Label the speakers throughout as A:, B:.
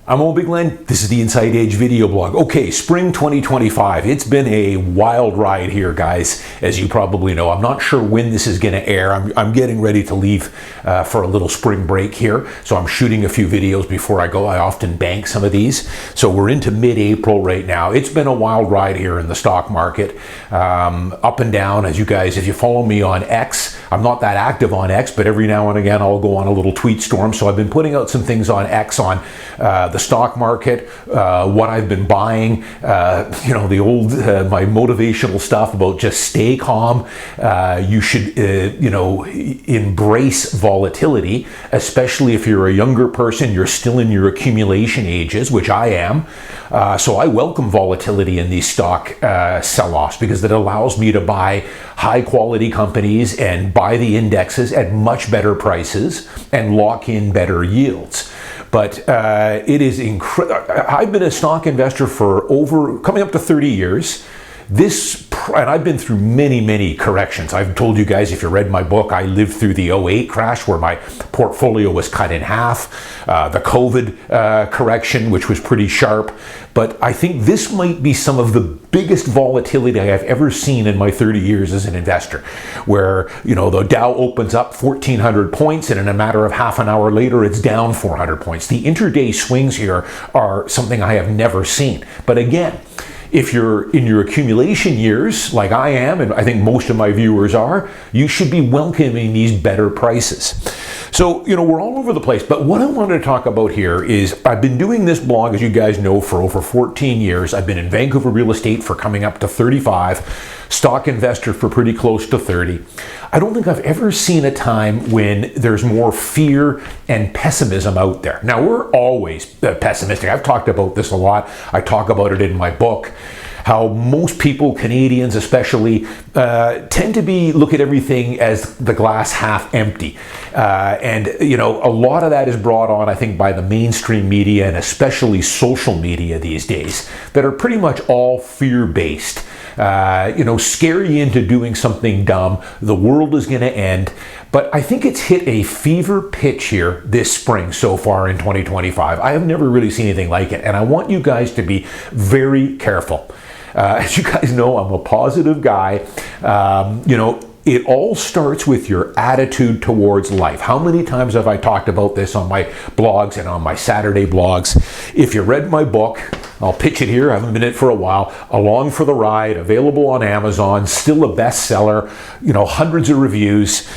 A: I'm Owen Bigland. This is the Inside Edge video blog. Okay, spring 2025. It's been a wild ride here, guys, as you probably know. I'm not sure when this is going to air. I'm getting ready to leave for a little spring break here, so I'm shooting a few videos before I go. I often bank some of these. So we're into mid-April right now. It's been a wild ride here in the stock market, up and down. As you guys, if you follow me on X, I'm not that active on X, but every now and again I'll go on a little tweet storm. So I've been putting out some things on X on the stock market, what I've been buying, the old, my motivational stuff about just stay calm. You should, embrace volatility, especially if you're a younger person, you're still in your accumulation ages, which I am. So I welcome volatility in these stock sell-offs because it allows me to buy high quality companies and buy the indexes at much better prices and lock in better yields. But it is incredible. I've been a stock investor for coming up to 30 years. And I've been through many corrections. I've told you guys, if you read my book, I lived through the '08 crash where my portfolio was cut in half, the COVID correction, which was pretty sharp. But I think this might be some of the biggest volatility I have ever seen in my 30 years as an investor, where, the Dow opens up 1,400 points and in a matter of half an hour later, it's down 400 points. The intraday swings here are something I have never seen. But again, if you're in your accumulation years, like I am, and I think most of my viewers are, you should be welcoming these better prices. So, we're all over the place, but what I wanted to talk about here is I've been doing this blog, as you guys know, for over 14 years. I've been in Vancouver real estate for coming up to 35, stock investor for pretty close to 30. I don't think I've ever seen a time when there's more fear and pessimism out there. Now, we're always pessimistic. I've talked about this a lot. I talk about it in my book, how most people, Canadians especially, tend to look at everything as the glass half empty. And a lot of that is brought on, I think, by the mainstream media and especially social media these days that are pretty much all fear-based. Scare you into doing something dumb. The world is going to end. But I think it's hit a fever pitch here this spring so far in 2025. I have never really seen anything like it. And I want you guys to be very careful. As you guys know, I'm a positive guy. It all starts with your attitude towards life. How many times have I talked about this on my blogs and on my Saturday blogs? If you read my book, I'll pitch it here. I haven't been in it for a while. Along for the Ride, available on Amazon, still a bestseller, hundreds of reviews.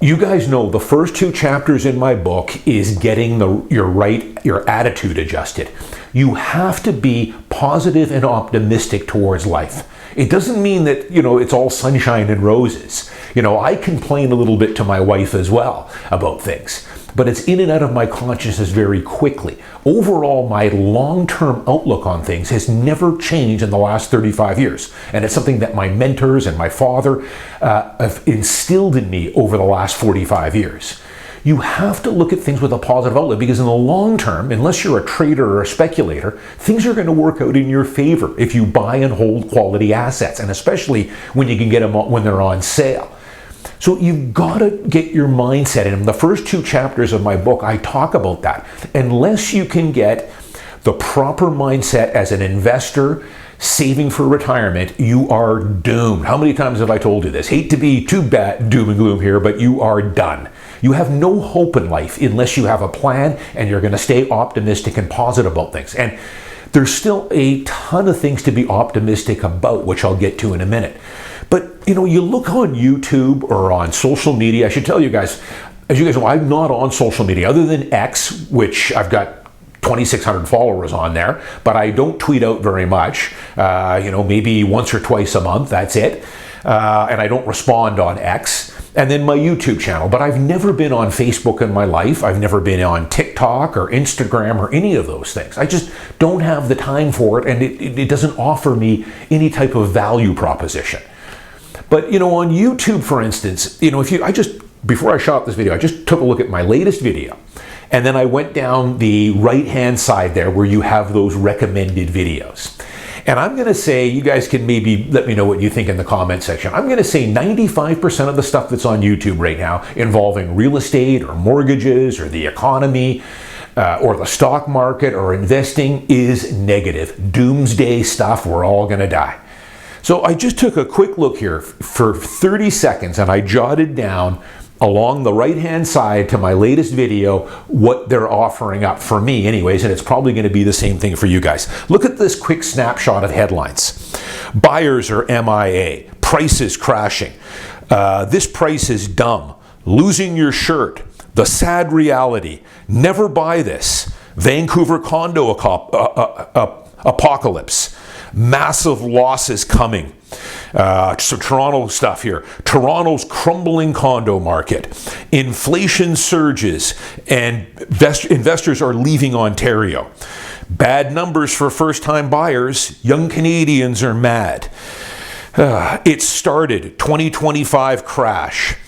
A: You guys know the first two chapters in my book is getting your attitude adjusted. You have to be positive and optimistic towards life. It doesn't mean that, it's all sunshine and roses. I complain a little bit to my wife as well about things, but it's in and out of my consciousness very quickly. Overall, my long-term outlook on things has never changed in the last 35 years. And it's something that my mentors and my father have instilled in me over the last 45 years. You have to look at things with a positive outlook because in the long term, unless you're a trader or a speculator, things are going to work out in your favor if you buy and hold quality assets, and especially when you can get them when they're on sale. So you've got to get your mindset in. The first two chapters of my book, I talk about that. Unless you can get the proper mindset as an investor saving for retirement, you are doomed. How many times have I told you this? Hate to be too bad, doom and gloom here, but you are done. You have no hope in life unless you have a plan and you're going to stay optimistic and positive about things. And there's still a ton of things to be optimistic about, which I'll get to in a minute. But, you look on YouTube or on social media. I should tell you guys, as you guys know, I'm not on social media other than X, which I've got 2,600 followers on there, but I don't tweet out very much, maybe once or twice a month, that's it. And I don't respond on X. And then my YouTube channel. But I've never been on Facebook in my life. I've never been on TikTok or Instagram or any of those things. I just don't have the time for it, and it doesn't offer me any type of value proposition. But, on YouTube, for instance, before I shot this video, I just took a look at my latest video. And then I went down the right-hand side there where you have those recommended videos. And I'm going to say, you guys can maybe let me know what you think in the comment section. I'm going to say 95% of the stuff that's on YouTube right now involving real estate or mortgages or the economy, or the stock market or investing is negative. Doomsday stuff, we're all going to die. So I just took a quick look here for 30 seconds and I jotted down along the right-hand side to my latest video what they're offering up for me anyways, and it's probably going to be the same thing for you guys. Look at this quick snapshot of headlines. Buyers are MIA. Prices crashing. This price is dumb. Losing your shirt. The sad reality. Never buy this. Vancouver condo apocalypse. Massive losses coming. So Toronto stuff here. Toronto's crumbling condo market. Inflation surges and investors are leaving Ontario. Bad numbers for first-time buyers. Young Canadians are mad. It started. 2025 crash.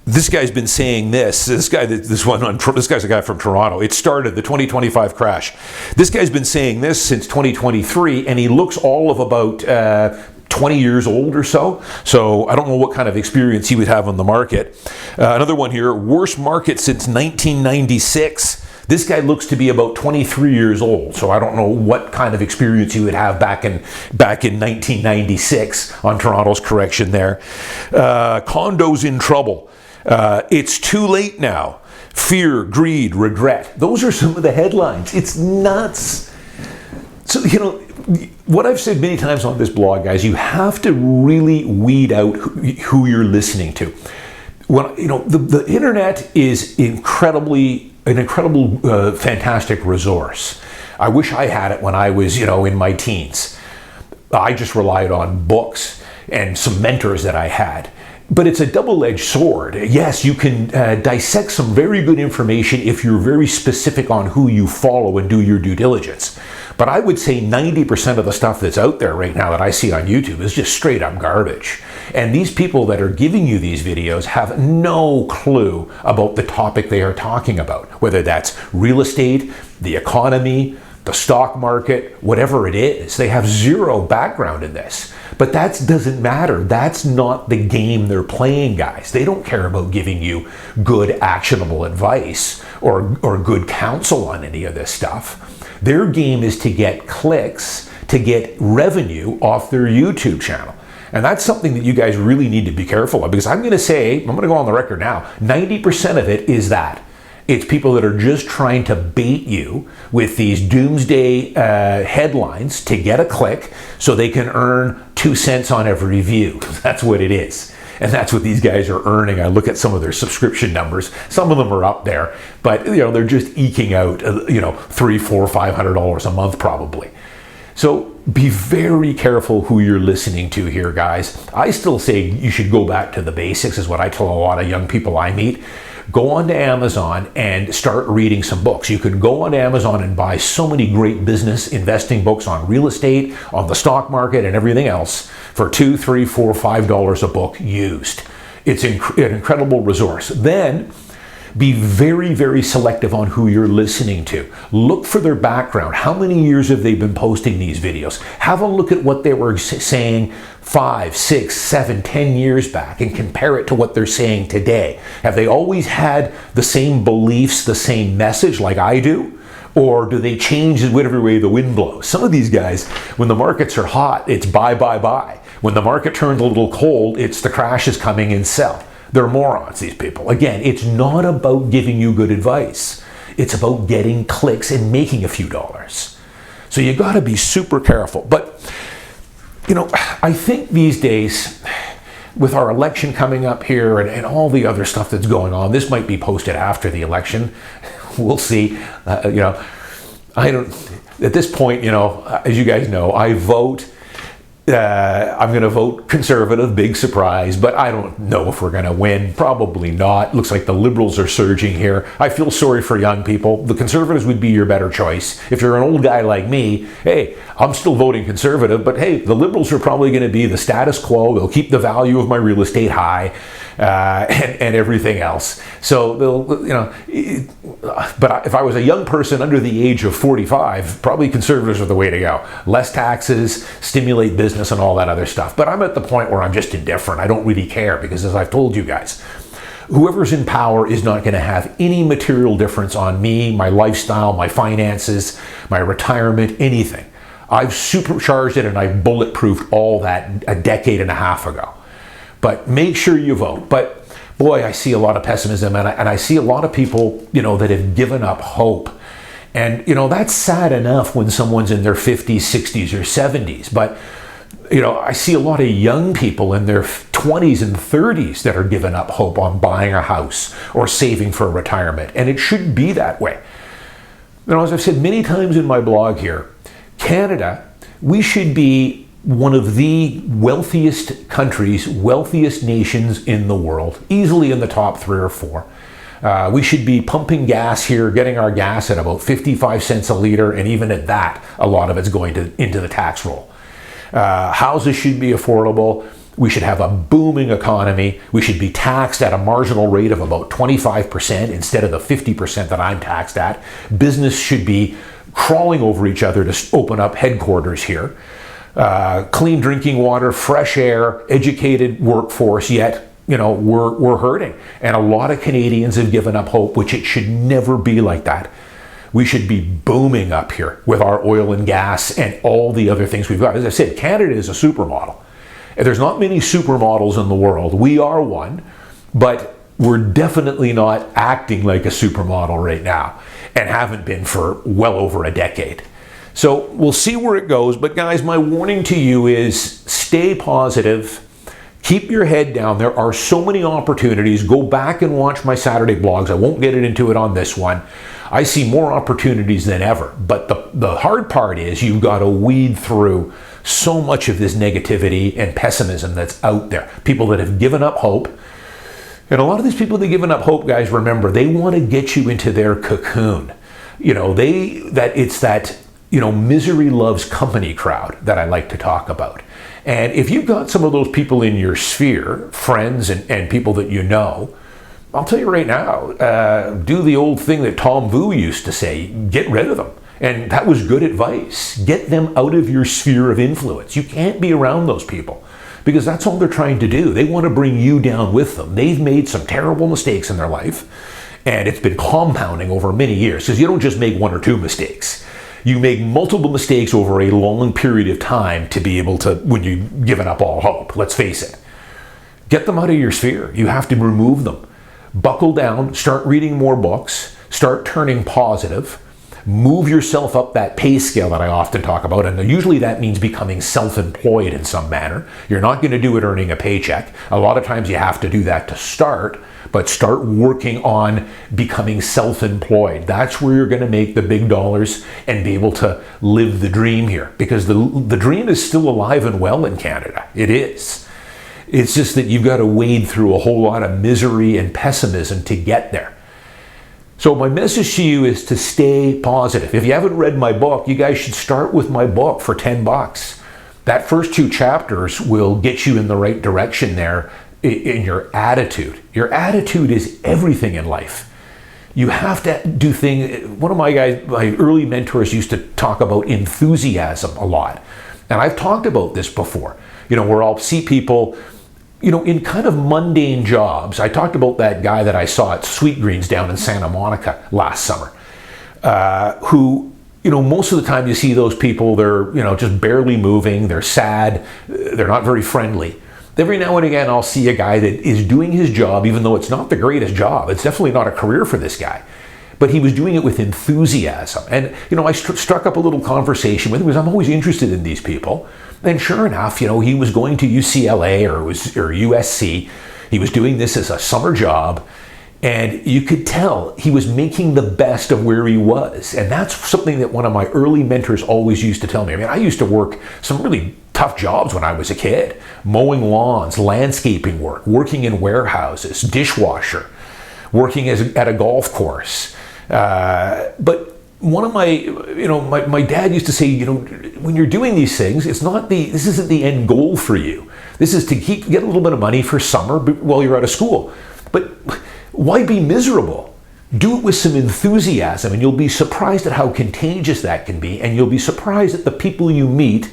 A: This guy's been saying this. This guy's a guy from Toronto. It started the 2025 crash. This guy's been saying this since 2023, and he looks all of about 20 years old or so. So I don't know what kind of experience he would have on the market. Another one here, worst market since 1996. This guy looks to be about 23 years old, so I don't know what kind of experience he would have back in 1996 on Toronto's correction there. Condos in trouble. It's too late now. Fear, greed, regret. Those are some of the headlines. It's nuts. So, what I've said many times on this blog, guys, you have to really weed out who you're listening to. The internet is an incredible, fantastic resource. I wish I had it when I was, in my teens. I just relied on books and some mentors that I had. But it's a double-edged sword. Yes, you can dissect some very good information if you're very specific on who you follow and do your due diligence. But I would say 90% of the stuff that's out there right now that I see on YouTube is just straight up garbage. And these people that are giving you these videos have no clue about the topic they are talking about, whether that's real estate, the economy, the stock market, whatever it is. They have zero background in this. But that doesn't matter. That's not the game they're playing, guys. They don't care about giving you good, actionable advice or good counsel on any of this stuff. Their game is to get clicks, to get revenue off their YouTube channel. And that's something that you guys really need to be careful of, because I'm going to go on the record now, 90% of it is that. It's people that are just trying to bait you with these doomsday headlines to get a click so they can earn 2 cents on every view. That's what it is. And that's what these guys are earning. I look at some of their subscription numbers. Some of them are up there, but they're just eking out $300, $400, $500 a month probably. So be very careful who you're listening to here, guys. I still say you should go back to the basics, is what I tell a lot of young people I meet. Go on to Amazon and start reading some books. You can go on Amazon and buy so many great business investing books on real estate, on the stock market, and everything else for $2, $3, $4, $5 a book used. It's an incredible resource. Then be very, very selective on who you're listening to. Look for their background. How many years have they been posting these videos? Have a look at what they were saying 5, 6, 7, 10 years back and compare it to what they're saying today. Have they always had the same beliefs, the same message like I do? Or do they change whatever way the wind blows? Some of these guys, when the markets are hot, it's buy, buy, buy. When the market turns a little cold, it's the crash is coming and sell. They're morons, these people. Again, it's not about giving you good advice. It's about getting clicks and making a few dollars. So you got to be super careful. But, I think these days, with our election coming up here and all the other stuff that's going on, this might be posted after the election. We'll see. At this point, as you guys know, I vote. I'm going to vote Conservative, big surprise, but I don't know if we're going to win. Probably not. Looks like the Liberals are surging here. I feel sorry for young people. The Conservatives would be your better choice. If you're an old guy like me, hey, I'm still voting Conservative, but hey, the Liberals are probably going to be the status quo. They'll keep the value of my real estate high and everything else. So they'll, but if I was a young person under the age of 45, probably Conservatives are the way to go. Less taxes, stimulate business, and all that other stuff. But I'm at the point where I'm just indifferent. I don't really care because, as I've told you guys, whoever's in power is not going to have any material difference on me, my lifestyle, my finances, my retirement, anything. I've supercharged it and I've bulletproofed all that a decade and a half ago. But make sure you vote. But boy, I see a lot of pessimism, and I see a lot of people, that have given up hope. And, that's sad enough when someone's in their 50s, 60s, or 70s. But, I see a lot of young people in their 20s and 30s that are giving up hope on buying a house or saving for retirement. And it should be that way. As I've said many times in my blog here, Canada, we should be one of the wealthiest countries, wealthiest nations in the world, easily in the top 3 or 4. We should be pumping gas here, getting our gas at about 55 cents a liter, and even at that, a lot of it's going into the tax roll. Houses should be affordable. We should have a booming economy. We should be taxed at a marginal rate of about 25% instead of the 50% that I'm taxed at. Business should be crawling over each other to open up headquarters here. Clean drinking water, fresh air, educated workforce, yet, we're hurting. And a lot of Canadians have given up hope, which it should never be like that. We should be booming up here with our oil and gas and all the other things we've got. As I said, Canada is a supermodel. And there's not many supermodels in the world. We are one, but we're definitely not acting like a supermodel right now and haven't been for well over a decade. So we'll see where it goes. But guys, my warning to you is stay positive. Keep your head down. There are so many opportunities. Go back and watch my Saturday blogs. I won't get into it on this one. I see more opportunities than ever. But the hard part is you've got to weed through so much of this negativity and pessimism that's out there. People that have given up hope. And a lot of these people that have given up hope, guys, remember, they want to get you into their cocoon. It's that misery loves company crowd that I like to talk about. And if you've got some of those people in your sphere, friends and people that you know, I'll tell you right now, do the old thing that Tom Vu used to say, get rid of them. And that was good advice. Get them out of your sphere of influence. You can't be around those people because that's all they're trying to do. They want to bring you down with them. They've made some terrible mistakes in their life, and it's been compounding over many years because you don't just make 1 or 2 mistakes. You make multiple mistakes over a long period of time to be able to, when you've given up all hope, let's face it. Get them out of your sphere. You have to remove them. Buckle down, start reading more books, start turning positive, move yourself up that pay scale that I often talk about, and usually that means becoming self-employed in some manner. You're not going to do it earning a paycheck. A lot of times you have to do that to start, but start working on becoming self-employed. That's where you're going to make the big dollars and be able to live the dream here, because the dream is still alive and well in Canada. It is. It's just that you've got to wade through a whole lot of misery and pessimism to get there. So my message to you is to stay positive. If you haven't read my book, you guys should start with my book for $10. That first 2 chapters will get you in the right direction there in your attitude. Your attitude is everything in life. You have to do things. One of my early mentors used to talk about enthusiasm a lot. And I've talked about this before, where I'll see people in kind of mundane jobs. I talked about that guy that I saw at Sweet Greens down in Santa Monica last summer, who, most of the time you see those people, they're, just barely moving, they're sad, they're not very friendly. Every now and again, I'll see a guy that is doing his job, even though it's not the greatest job. It's definitely not a career for this guy. But he was doing it with enthusiasm. And, I struck up a little conversation with him because I'm always interested in these people. And sure enough, he was going to UCLA or USC. He was doing this as a summer job. And you could tell he was making the best of where he was. And that's something that one of my early mentors always used to tell me. I used to work some really tough jobs when I was a kid. Mowing lawns, landscaping work, working in warehouses, dishwasher, working at a golf course. But one of my dad used to say, when you're doing these things, this isn't the end goal for you. This is to get a little bit of money for summer while you're out of school. But why be miserable? Do it with some enthusiasm, and you'll be surprised at how contagious that can be, and you'll be surprised at the people you meet,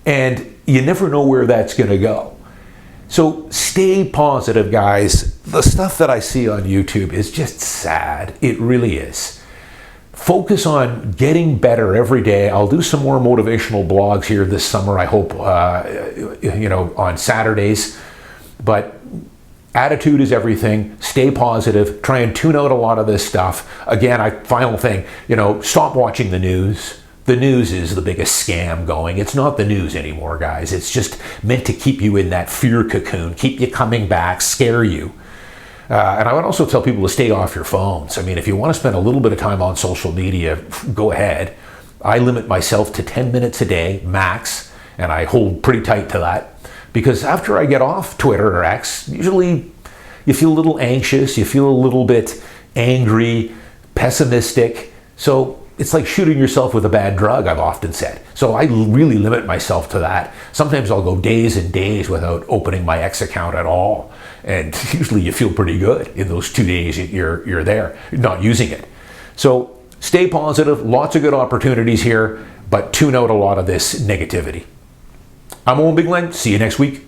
A: and you never know where that's going to go. So stay positive, guys. the stuff that I see on YouTube is just sad. It really is. Focus on getting better every day. I'll do some more motivational blogs here this summer, I hope, on Saturdays. But attitude is everything. Stay positive. Try and tune out a lot of this stuff. Again, final thing, stop watching the news. The news is the biggest scam going. It's not the news anymore, guys. It's just meant to keep you in that fear cocoon, keep you coming back, scare you. And I would also tell people to stay off your phones. I mean, if you want to spend a little bit of time on social media, go ahead. I limit myself to 10 minutes a day, max, and I hold pretty tight to that. Because after I get off Twitter or X, usually you feel a little anxious, you feel a little bit angry, pessimistic. So it's like shooting yourself with a bad drug, I've often said. So I really limit myself to that. Sometimes I'll go days and days without opening my X account at all. And usually you feel pretty good in those 2 days you're there, not using it. So stay positive, lots of good opportunities here, but tune out a lot of this negativity. I'm Owen Bigland. See you next week.